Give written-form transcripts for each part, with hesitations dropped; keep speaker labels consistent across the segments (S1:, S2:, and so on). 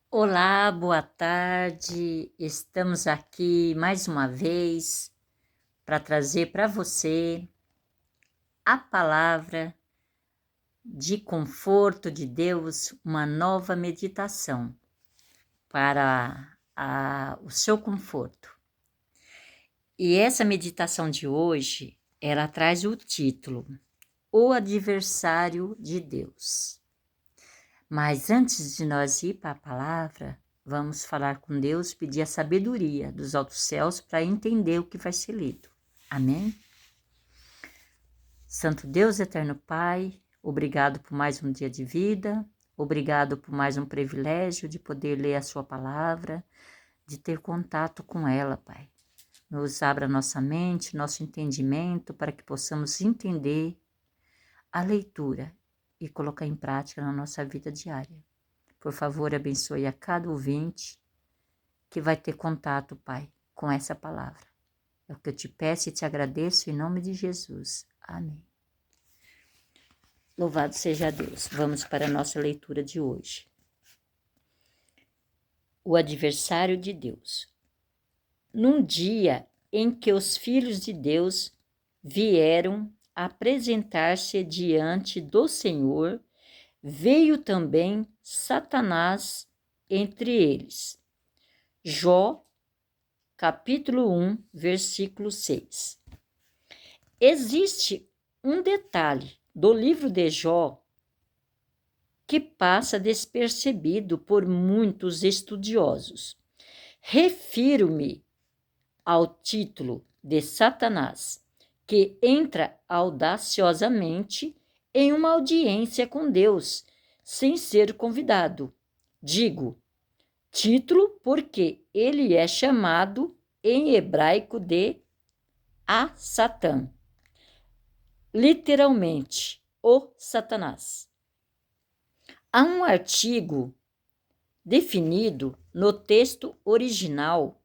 S1: Olá, boa tarde. Estamos aqui mais uma vez para trazer para você a palavra de conforto de Deus, uma nova meditação para o seu conforto. E essa meditação de hoje, ela traz o título O Adversário de Deus. Mas antes de nós ir para a palavra, vamos falar com Deus, pedir a sabedoria dos altos céus para entender o que vai ser lido. Amém? Santo Deus, eterno Pai, obrigado por mais um dia de vida, obrigado por mais um privilégio de poder ler a sua palavra, de ter contato com ela, Pai. Nos abra nossa mente, nosso entendimento, para que possamos entender a leitura e colocar em prática na nossa vida diária. Por favor, abençoe a cada ouvinte que vai ter contato, Pai, com essa palavra. É o que eu te peço e te agradeço em nome de Jesus. Amém. Louvado seja Deus. Vamos para a nossa leitura de hoje. O adversário de Deus. Num dia em que os filhos de Deus vieram apresentar-se diante do Senhor, veio também Satanás entre eles. Jó, capítulo 1, versículo 6. Existe um detalhe do livro de Jó que passa despercebido por muitos estudiosos. Refiro-me ao título de Satanás, que entra audaciosamente em uma audiência com Deus, sem ser convidado. Digo, título porque ele é chamado em hebraico de a Satã, literalmente, o Satanás. Há um artigo definido no texto original,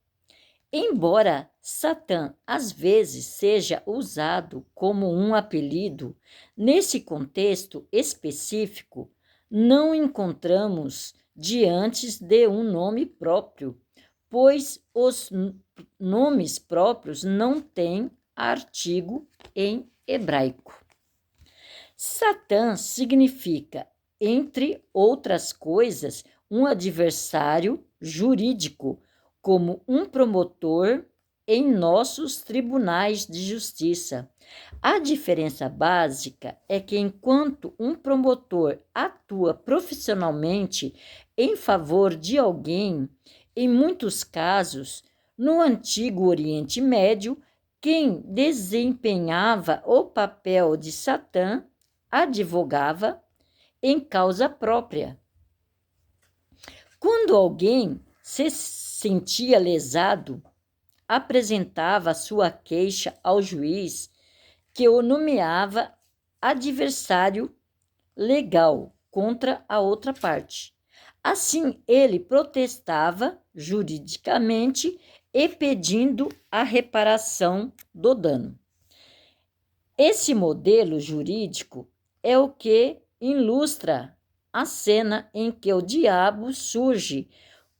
S1: embora Satã às vezes seja usado como um apelido, nesse contexto específico, não encontramos diante de um nome próprio, pois os nomes próprios não têm artigo em hebraico. Satã significa, entre outras coisas, um adversário jurídico, como um promotor em nossos tribunais de justiça. A diferença básica é que, enquanto um promotor atua profissionalmente em favor de alguém, em muitos casos, no antigo Oriente Médio, quem desempenhava o papel de Satã advogava em causa própria. Quando alguém se sentia lesado, apresentava sua queixa ao juiz, que o nomeava adversário legal contra a outra parte. Assim, ele protestava juridicamente e pedindo a reparação do dano. Esse modelo jurídico é o que ilustra a cena em que o diabo surge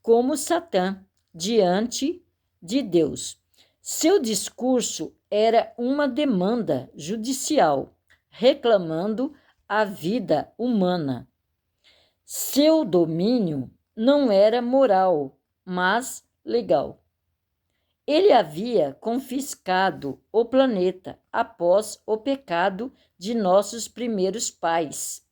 S1: como Satã diante de Deus. Seu discurso era uma demanda judicial, reclamando a vida humana. Seu domínio não era moral, mas legal. Ele havia confiscado o planeta após o pecado de nossos primeiros pais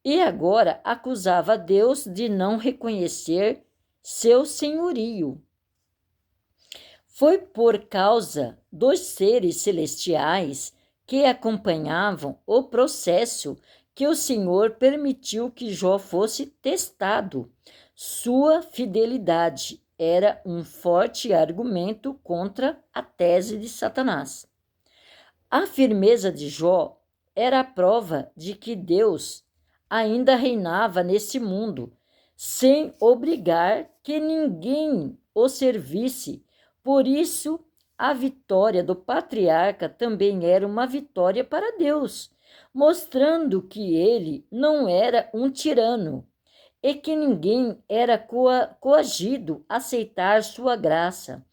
S1: e agora acusava Deus de não reconhecer seu senhorio. Foi por causa dos seres celestiais que acompanhavam o processo que o Senhor permitiu que Jó fosse testado. Sua fidelidade era um forte argumento contra a tese de Satanás. A firmeza de Jó era a prova de que Deus ainda reinava nesse mundo, sem obrigar que ninguém o servisse. Por isso, a vitória do patriarca também era uma vitória para Deus, mostrando que ele não era um tirano e que ninguém era coagido a aceitar sua graça.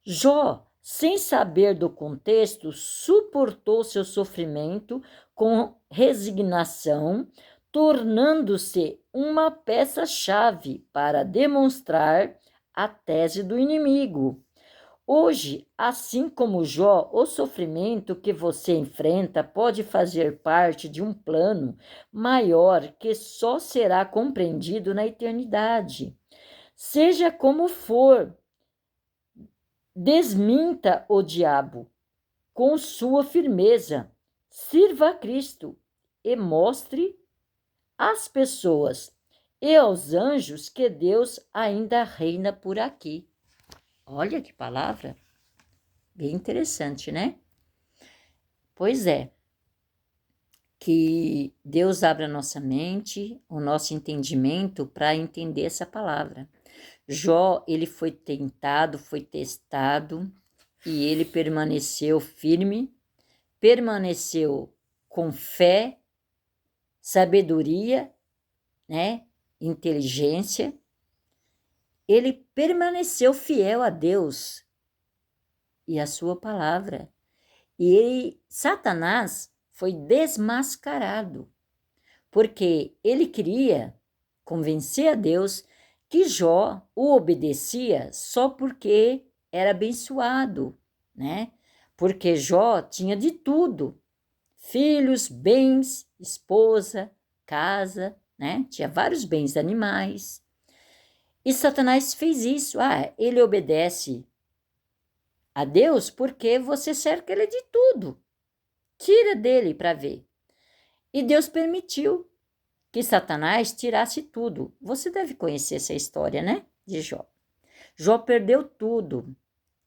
S1: Jó, sem saber do contexto, suportou seu sofrimento com resignação, tornando-se uma peça-chave para demonstrar a tese do inimigo. Hoje, assim como Jó, o sofrimento que você enfrenta pode fazer parte de um plano maior que só será compreendido na eternidade. Seja como for, desminta o diabo com sua firmeza, sirva a Cristo e mostre às pessoas e aos anjos que Deus ainda reina por aqui. Olha que palavra! Bem interessante, né? Pois é, que Deus abra a nossa mente, o nosso entendimento para entender essa palavra. Jó, ele foi tentado, foi testado e ele permaneceu firme, permaneceu com fé, sabedoria, né? Inteligência. Ele permaneceu fiel a Deus e a sua palavra. E Satanás foi desmascarado, porque ele queria convencer a Deus que Jó o obedecia só porque era abençoado, né? Porque Jó tinha de tudo: filhos, bens, esposa, casa, né? Tinha vários bens animais. E Satanás fez isso. Ele obedece a Deus porque você cerca ele de tudo. Tira dele para ver. E Deus permitiu que Satanás tirasse tudo. Você deve conhecer essa história, né? De Jó. Jó perdeu tudo.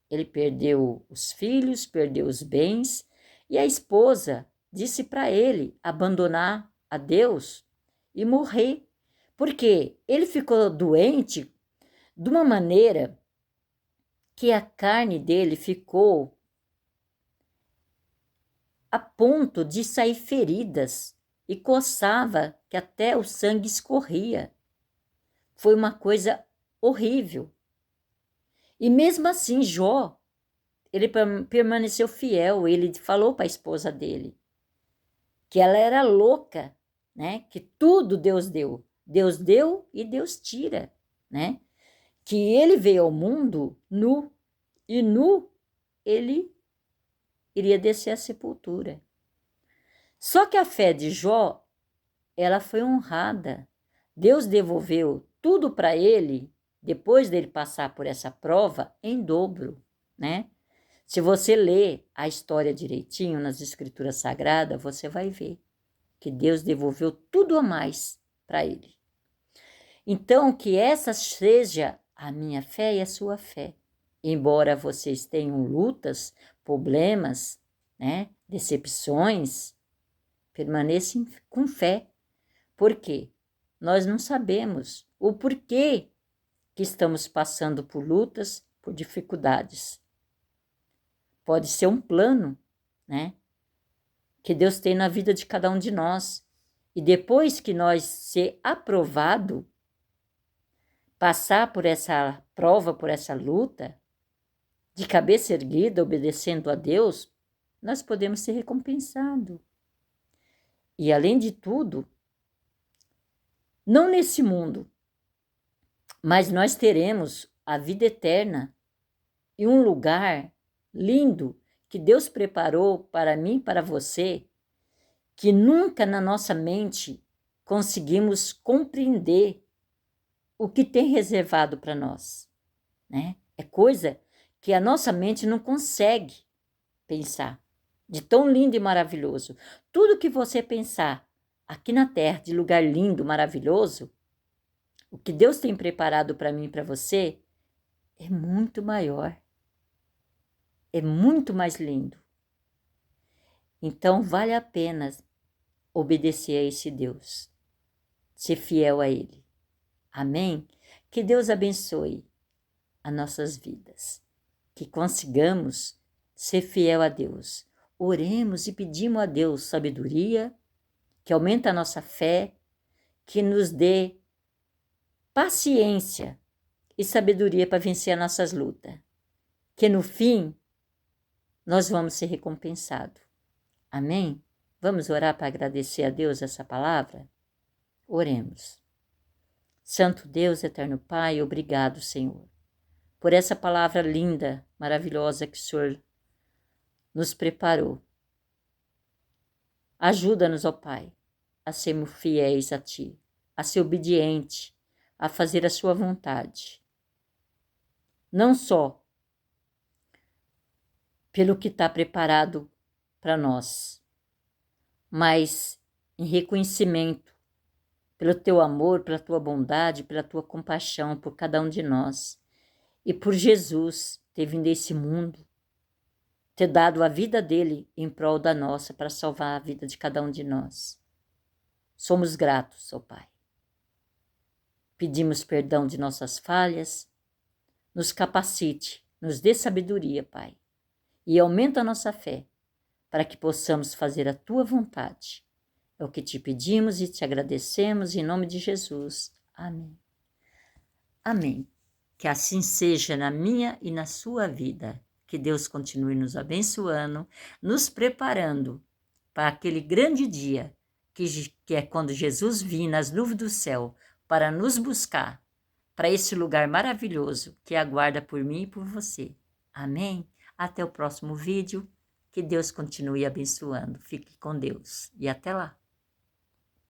S1: Ele perdeu os filhos, perdeu os bens, e a esposa disse para ele abandonar a Deus e morrer, porque ele ficou doente de uma maneira que a carne dele ficou a ponto de sair feridas e coçava que até o sangue escorria. Foi uma coisa horrível. E mesmo assim, Jó, ele permaneceu fiel. Ele falou para a esposa dele que ela era louca, né? Que tudo Deus deu. Deus deu e Deus tira, né? Que ele veio ao mundo nu e nu ele iria descer à sepultura. Só que a fé de Jó, ela foi honrada. Deus devolveu tudo para ele, depois dele passar por essa prova, em dobro, né? Se você ler a história direitinho nas Escrituras Sagradas, você vai ver que Deus devolveu tudo a mais para ele. Então, que essa seja a minha fé e a sua fé. Embora vocês tenham lutas, problemas, né, decepções, permaneçam com fé. Por quê? Nós não sabemos o porquê que estamos passando por lutas, por dificuldades. Pode ser um plano, né, que Deus tem na vida de cada um de nós. E depois que nós ser aprovado, passar por essa prova, por essa luta, de cabeça erguida, obedecendo a Deus, nós podemos ser recompensados. E além de tudo, não nesse mundo, mas nós teremos a vida eterna e um lugar lindo que Deus preparou para mim e para você, que nunca na nossa mente conseguimos compreender o que tem reservado para nós, né? É coisa que a nossa mente não consegue pensar, de tão lindo e maravilhoso. Tudo que você pensar aqui na Terra de lugar lindo, maravilhoso, o que Deus tem preparado para mim e para você é muito maior, é muito mais lindo. Então vale a pena obedecer a esse Deus, ser fiel a Ele. Amém? Que Deus abençoe as nossas vidas, que consigamos ser fiel a Deus. Oremos e pedimos a Deus sabedoria, que aumenta a nossa fé, que nos dê paciência e sabedoria para vencer as nossas lutas, que no fim nós vamos ser recompensados. Amém? Vamos orar para agradecer a Deus essa palavra? Oremos. Santo Deus, eterno Pai, obrigado, Senhor, por essa palavra linda, maravilhosa que o Senhor nos preparou. Ajuda-nos, ó Pai, a sermos fiéis a Ti, a ser obediente, a fazer a Sua vontade. Não só pelo que está preparado para nós, mas em reconhecimento pelo Teu amor, pela Tua bondade, pela Tua compaixão por cada um de nós. E por Jesus ter vindo a esse mundo, ter dado a vida dele em prol da nossa, para salvar a vida de cada um de nós. Somos gratos, ó Pai. Pedimos perdão de nossas falhas, nos capacite, nos dê sabedoria, Pai, e aumenta a nossa fé, para que possamos fazer a Tua vontade. É o que te pedimos e te agradecemos em nome de Jesus. Amém. Amém. Que assim seja na minha e na sua vida. Que Deus continue nos abençoando, nos preparando para aquele grande dia, que é quando Jesus vir nas nuvens do céu para nos buscar, para esse lugar maravilhoso que aguarda por mim e por você. Amém? Até o próximo vídeo. Que Deus continue abençoando. Fique com Deus e até lá.